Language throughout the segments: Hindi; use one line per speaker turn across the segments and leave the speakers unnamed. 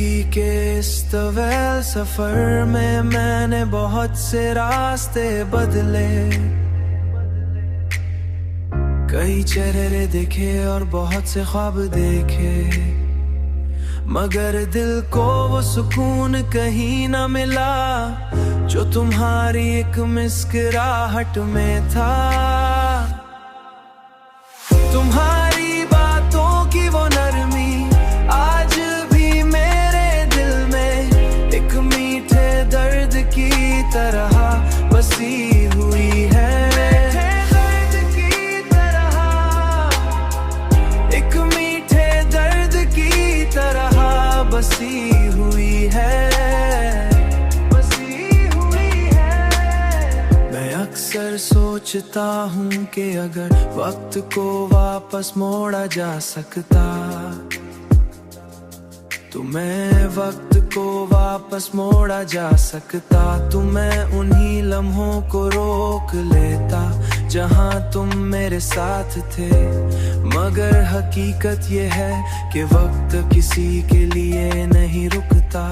जिंदगी के इस तवील सफर में मैंने बहुत से रास्ते बदले, कई चेहरे देखे और बहुत से ख्वाब देखे, मगर दिल को वो सुकून कहीं ना मिला जो तुम्हारी एक मुस्कुराहट में था। तुम्हारी बातों की वो नरमी आज भी मेरे दिल में एक मीठे दर्द की तरह बसी हुई है। एक मीठे दर्द की तरह बसी हुई है, बसी हुई है। मैं अक्सर सोचता हूँ कि अगर वक्त को वापस मोड़ा जा सकता तो मैं वक्त को वापस मोड़ा जा सकता, तो मैं उन्हीं लम्हों को रोक लेता जहां तुम मेरे साथ थे। मगर हकीकत ये है कि वक्त किसी के लिए नहीं रुकता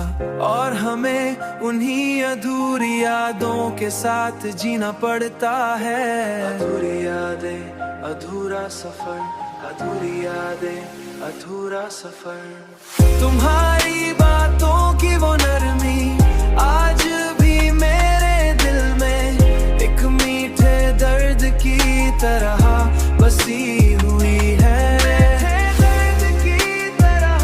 और हमें उन्हीं अधूरी यादों के साथ जीना पड़ता है। अधूरी यादें, अधूरा सफर, अधूरी यादें, अधूरा सफर। तुम्हारी बातों की वो नरमी आज भी मेरे दिल में एक मीठे दर्द की तरह बसी हुई है। दर्द की तरह,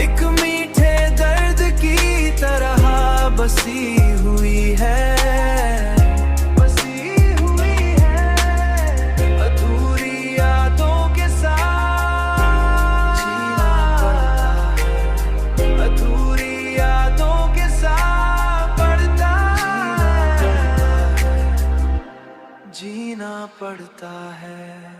एक मीठे दर्द की तरह बसी हुई है, बसी हुई है। अधूरी यादों के साथ अधूरी यादों के साथ जीना पड़ता है।